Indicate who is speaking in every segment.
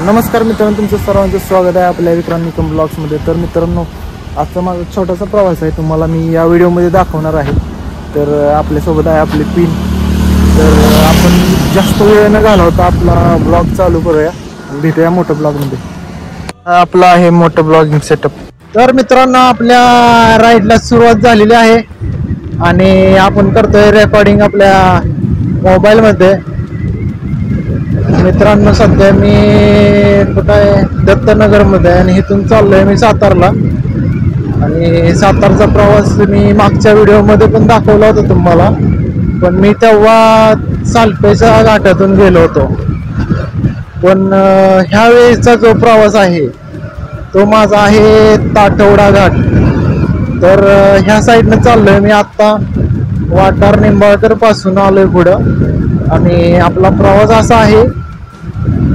Speaker 1: नमस्कार मित्रांनो, तुमचं सर्वांचं स्वागत आहे आपल्या विक्रांत निकम ब्लॉग्समध्ये. तर मित्रांनो, आजचा माझा छोटासा प्रवास आहे, तुम्हाला मी या व्हिडिओमध्ये दाखवणार आहे. तर आपल्यासोबत आहे आपली पिन. तर आपण जास्त वेळ न घालवता आपला ब्लॉग चालू करूया, भेटूया मोठं ब्लॉगमध्ये. आपला आहे मोठं ब्लॉगिंग सेटअप. तर मित्रांनो, आपल्या राईडला सुरुवात झालेली आहे आणि आपण करतोय रेकॉर्डिंग आपल्या मोबाईलमध्ये. मित्रांनो, सध्या मी कुठं आहे, दत्तनगरमध्ये आहे आणि इथून चाललोय मी सातारला. आणि सातारचा प्रवास मी मागच्या व्हिडिओमध्ये पण दाखवला होता तुम्हाला, पण मी तेव्हा सालपेच्या घाटातून गेलो होतो. पण ह्या वेळेचा जो प्रवास आहे तो माझा आहे ताटवडा घाट. तर ह्या साईडनं चाललोय मी आत्ता. वाटार निंबाळकर पासून आलोय पुढं आणि आपला प्रवास असा आहे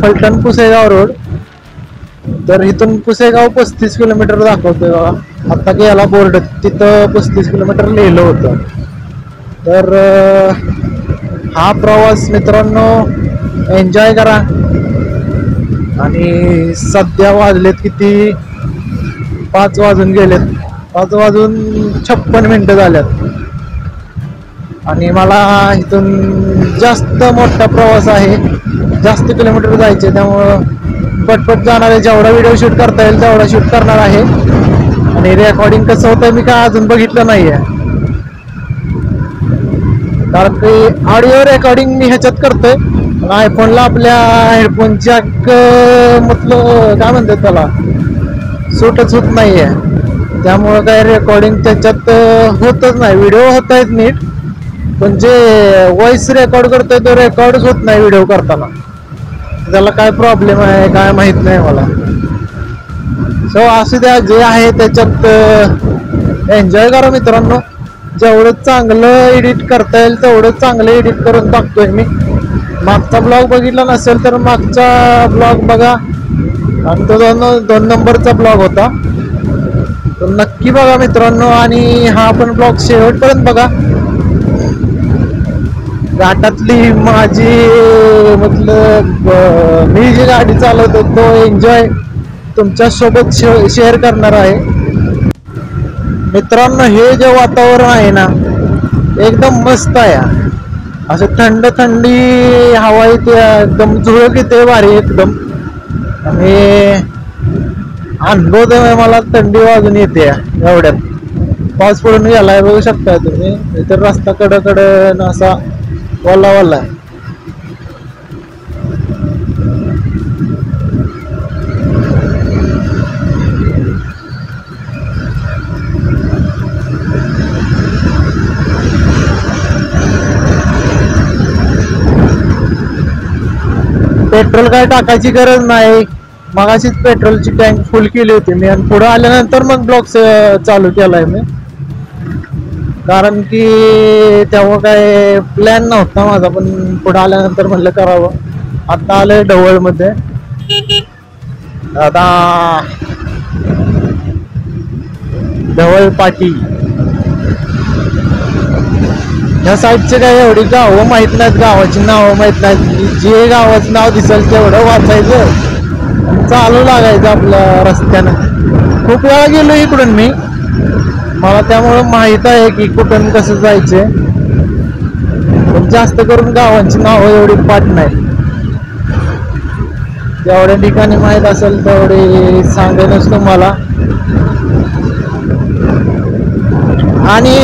Speaker 1: फलटण पुसेगाव रोड. तर इथून पुसेगाव 35 किलोमीटर दाखवतोय बघा. आता गेला बोर्ड, तिथं 35 किलोमीटर लिहिलं होतं. तर हा प्रवास मित्रांनो एन्जॉय करा. आणि सध्या वाजलेत किती, 5 वाजून गेलेत, 5 वाजून 56 मिनिटं झाल्यात. आणि मला इथून जास्त मोठा प्रवास आहे, जास्त किलोमीटर जायचे, त्यामुळं पटपट जाणार आहे. जेवढा व्हिडिओ शूट करता येईल तेवढा शूट करणार आहे. आणि रेकॉर्डिंग कसं होतं मी काय अजून बघितलं नाही आहे, कारण की ऑडिओ रेकॉर्डिंग मी ह्याच्यात करतोय. आयफोनला आपल्या हेडफोन जॅक म्हटलं काय म्हणतात त्याला, सूटच होत नाही आहे. त्यामुळं काय रेकॉर्डिंग त्याच्यात होतच नाही. व्हिडिओ होत आहेत नीट, पण जे व्हॉइस रेकॉर्ड करतोय तो रेकॉर्डच होत नाही व्हिडिओ करताना. त्याला काय प्रॉब्लेम आहे काय माहित नाही मला. सो असू द्या, जे आहे त्याच्यात एन्जॉय करा मित्रांनो. जेवढं चांगलं एडिट करता येईल तेवढं चांगलं एडिट करून टाकतोय मी. मागचा ब्लॉग बघितला नसेल तर मागचा ब्लॉग बघा, आणि तो 2 नंबरचा ब्लॉग होता, तर नक्की बघा मित्रांनो. आणि हा पण ब्लॉग शेवटपर्यंत बघा. घाटातली माझी मतलब मी जी गाडी चालवतो तो एन्जॉय तुमच्यासोबत शेअर करणार आहे मित्रांनो. हे जे वातावरण आहे ना एकदम मस्त आहे. असं थंड थंडी हवा येते, एकदम झुळक येते भारी एकदम. आणि अनुभव मला थंडी वाजून येते एवढ्यात. पाऊस पडून गेलाय बघू शकता तुम्ही. इतर रस्ता कडकडन असा वल्ला वल्ला आहे. पेट्रोल काय टाकायची गरज नाही. मगाशीच पेट्रोलची टँक फुल केली होती मी, आणि पुढे आल्यानंतर मग ब्लॉग चालू केलाय मी, कारण की तेव्हा काय प्लॅन नव्हता माझा. पण पुढे आल्यानंतर म्हटलं करावं. आता आलंय ढवळमध्ये. आता ढवळ पाटी ह्या साईडचे काय एवढी गावं माहित नाहीत, गावाची नावं माहित नाहीत. जे गावाचं नाव दिसेल तेवढं वाचायचं, चालू लागायचं आपल्या रस्त्यानं. खूप वेळा गेलो इकडून मी, मला त्यामुळं माहित आहे की कुठून कसं जायचे. पण जास्त करून गावांची नावं एवढी पाठ नाही. जेवढ्या ठिकाणी माहीत असेल तेवढे सांगेनच तुम्हाला. आणि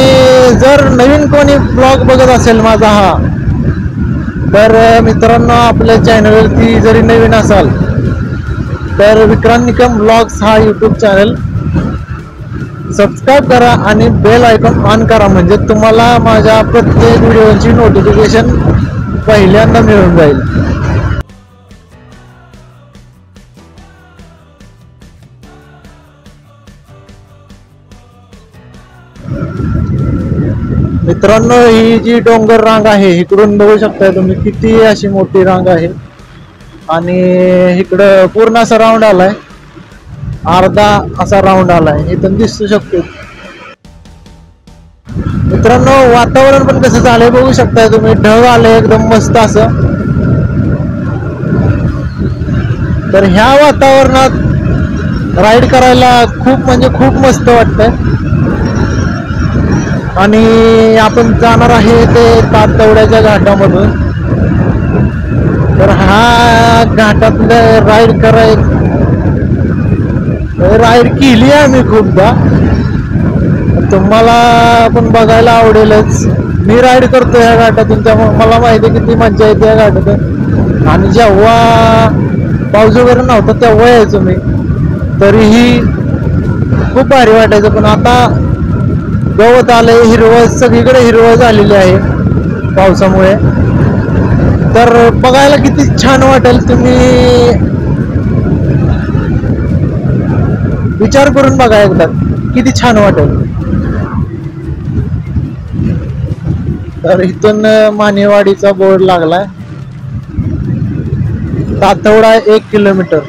Speaker 1: जर नवीन कोणी ब्लॉग बघत असेल माझा हा, तर मित्रांनो आपल्या चॅनलवरती जरी नवीन असाल तर विक्रांत निकम ब्लॉग्स हा यूट्यूब चॅनल सबस्क्राईब करा आणि बेल आयकॉन ऑन करा, म्हणजे तुम्हाला माझ्या प्रत्येक व्हिडिओची नोटिफिकेशन पहिल्यांदा मिळून जाईल. मित्रांनो, ही जी डोंगर रांग आहे इकडून बघू शकताय तुम्ही, किती अशी मोठी रांग आहे. आणि इकडं पूर्ण असा राऊंड आलाय, अर्धा असा राऊंड आलाय, इथून दिसू शकतो. मित्रांनो, वातावरण पण कसं झालंय बघू शकताय तुम्ही. ढग आले एकदम मस्त असं. तर ह्या वातावरणात राईड करायला खूप म्हणजे खूप मस्त वाटतंय. आणि आपण जाणार आहे ते तातवड्याच्या घाटामधून. तर हा घाटातलं राईड केली आहे मी खूपदा. तुम्हाला पण बघायला आवडेलच. मी राईड करतो ह्या घाटातून, त्यामुळे मला माहिती आहे किती मजा येते या घाटातून. आणि जेव्हा पाऊस वगैरे नव्हता तेव्हा यायचो मी, तरीही खूप भारी वाटायचं. पण आता गवत आलंय, हिरवळ सगळीकडे हिरवळ झालेली आहे पावसामुळे. तर बघायला किती छान वाटेल, तुम्ही विचार करून बघा एकदा किती छान वाटेल. तर इथून मानेवाडीचा बोर्ड लागलाय. तातवडा 1 किलोमीटर.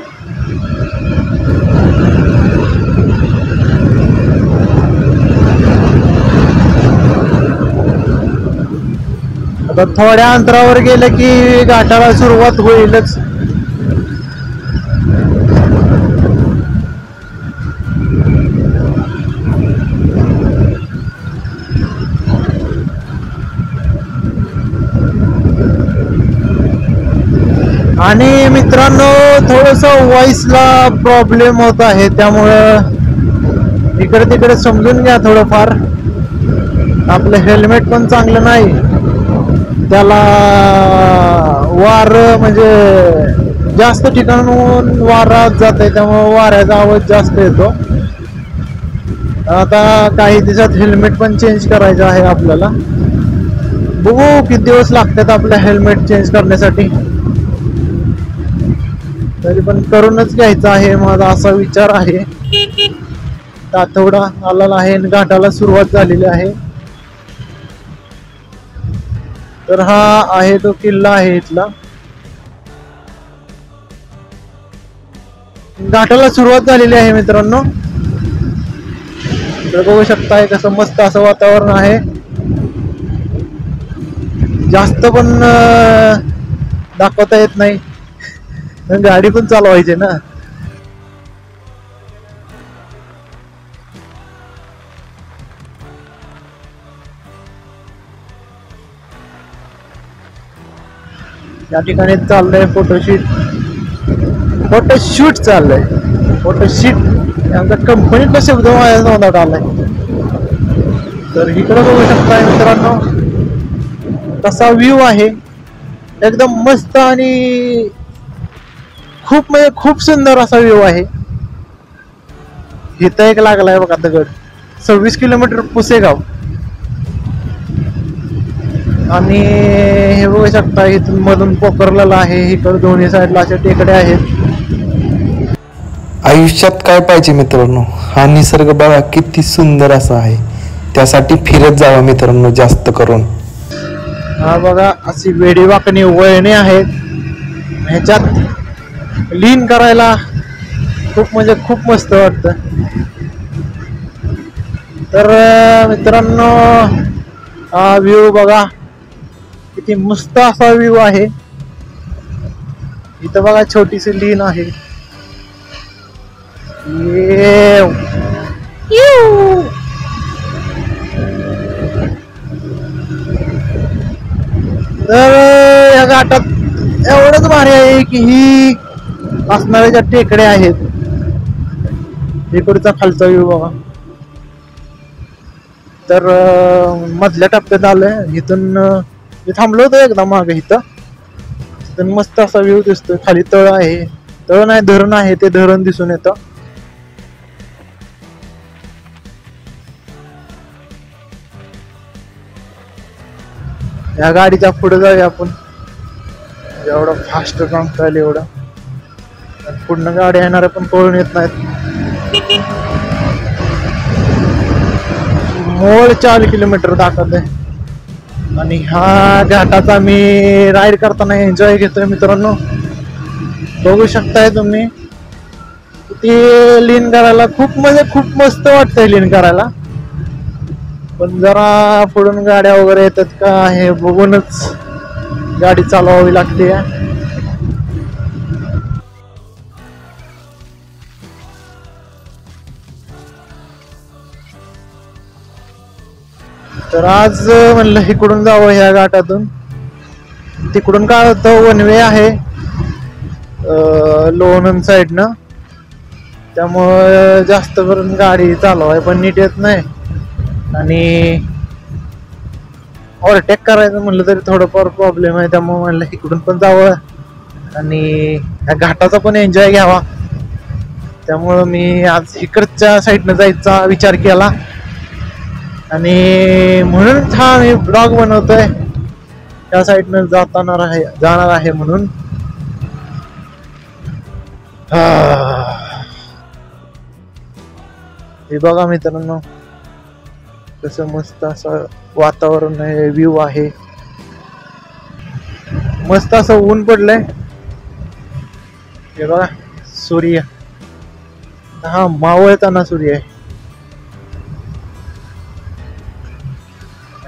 Speaker 1: आता थोड्या अंतरावर गेलं की घाटाला सुरुवात होईलच. आणि मित्रांनो, थोडस व्हॉइसला प्रॉब्लेम होत आहे, त्यामुळं इकडे तिकडे समजून घ्या थोडंफार. आपलं हेल्मेट पण चांगलं नाही, त्याला वार म्हणजे जास्त ठिकाणून वारा जात आहे, त्यामुळे वाऱ्याचा आवाज जास्त येतो. आता काही दिवसात हेल्मेट पण चेंज करायचं आहे आपल्याला. बघू किती दिवस लागतात आपलं हेल्मेट चेंज करण्यासाठी. तरी पण करूनच घ्यायचं आहे, माझा असा विचार आहे. तातवडा आलेला आहे, घाटाला सुरुवात झालेली आहे. तर हा आहे तो किल्ला आहे इथला. घाटाला सुरुवात झालेली आहे मित्रांनो. तर बघू शकताय कसं मस्त असं वातावरण आहे. जास्त पण दाखवता येत नाही, गाडी पण चालवायची ना. या ठिकाणी चाललंय फोटोशूट चाललंय. फोटोशूट आमच्या कंपनीतला शब्द माझ्या तोंडात आलाय. तर इकडे बघू शकताय मित्रांनो कसा व्ह्यू आहे, एकदम मस्त आणि खूप म्हणजे खूप सुंदर असा व्ह्यू आहे. इथं एक लागलाय बघा दगड. 26 किलोमीटर पुसेगाव. आणि हे बघू शकता इथून मधून पोखरलेला आहे. इकडे दोन्ही साईडला अशा टेकड्या आहेत.
Speaker 2: आयुष्यात काय पाहिजे मित्रांनो, हा निसर्ग बघा किती सुंदर असा आहे. त्यासाठी फिरत जावा मित्रांनो जास्त करून.
Speaker 1: हा बघा अशी वेडी वाकणी वळणे आहेत. ह्याच्यात लीन करायला खूप म्हणजे खूप मस्त वाटतं. तर मित्रांनो हा व्ह्यू बघा किती मस्त असा व्ह्यू आहे. इथं बघा छोटीशी लीन आहे. तर या घाटात एवढंच भारी आहे की ही असणाऱ्या ज्या टेकड्या आहेत, इकडचा खालचा व्ह्यू बघा. तर मधल्या टप्प्यात आलोय. इथून मी थांबलो होतो एकदा मागे. इथून मस्त असा व्ह्यू दिसतोय. खाली तळ आहे, तळ नाही धरण आहे, ते धरण दिसून येतं. या गाडीच्या पुढे जाऊया आपण. एवढं फास्ट सांगता येईल एवढं. पुढनं गाड्या येणाऱ्या पण पळून येत नाहीत. मोड 4 किलोमीटर दाखवत आहे. आणि हा घाटाचा मी राईड करताना एन्जॉय घेतोय मित्रांनो. बघू शकताय तुम्ही किती लीन करायला खूप म्हणजे खूप मस्त वाटतंय लीन करायला. पण जरा पुढून गाड्या वगैरे येतात का हे बघूनच गाडी चालवावी लागते. तर आज म्हणलं इकडून जावं ह्या घाटातून. तिकडून काय होतं, वन वे आहे लोणंद साईडनं, त्यामुळं जास्त करून गाडी चालवाय पण नीट येत नाही. आणि ओव्हरटेक करायचं म्हणलं तरी थोडंफार प्रॉब्लेम आहे. त्यामुळे म्हणलं इकडून पण जावं आणि ह्या घाटाचा पण एन्जॉय घ्यावा. त्यामुळं मी आज इकडच्या साईडनं जायचा विचार केला आणि म्हणून हा मी ब्लॉग बनवतोय. त्या साईडनं जाणार आहे म्हणून. हे बघा मित्रांनो, कसं मस्त असं वातावरण आहे, व्ह्यू आहे. मस्त असं ऊन पडलंय. हे बघा सूर्य, हा मावळताना सूर्य आहे.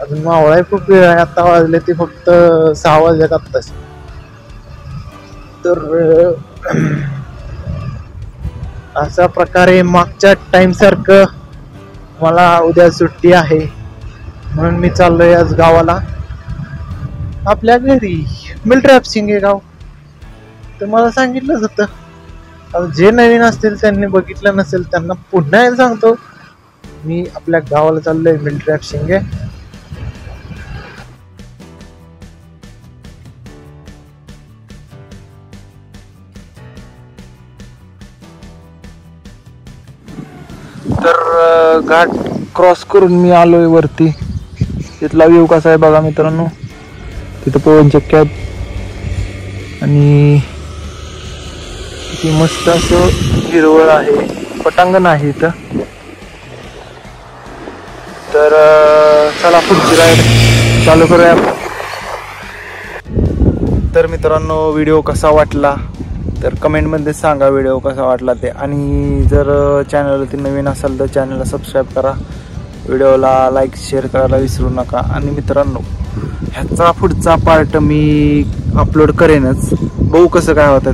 Speaker 1: अजून मावळाय खूप वेळ आहे. आता वाजले ते फक्त 6 वाजलेत आत्ताच. तर अशा प्रकारे मागच्या टाइम सारखं मला उद्या सुट्टी आहे म्हणून मी चाललोय आज गावाला, आपल्या घरी. मिलट्रॅपसिंग हे गाव तर मला सांगितलंच होतं. जे नवीन असतील त्यांनी बघितलं नसेल त्यांना पुन्हा एकदा सांगतो, मी आपल्या गावाला चाललोय. मिलट्रॅपसिंग आहे. तर घाट क्रॉस करून मी आलोय वरती. तिथला व्ह्यू कसा आहे बघा मित्रांनो. तिथं पवन चक्की आहेत आणि किती मस्त असं हिरवळ आहे. पटांगण आहे इथं. तर चला पुढची राईड चालू करूया. तर मित्रांनो, व्हिडिओ कसा वाटला तर कमेंटमध्ये सांगा व्हिडिओ कसा वाटला ते. आणि जर चॅनलवरती नवीन असाल तर चॅनलला सबस्क्राईब करा, व्हिडिओला लाईक शेअर करायला विसरू नका. आणि मित्रांनो, ह्याचा पुढचा पार्ट मी अपलोड करेनच, बघू कसं काय होतं.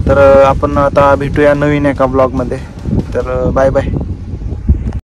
Speaker 1: तर आपण आता भेटूया नवीन एका ब्लॉगमध्ये. तर बाय बाय.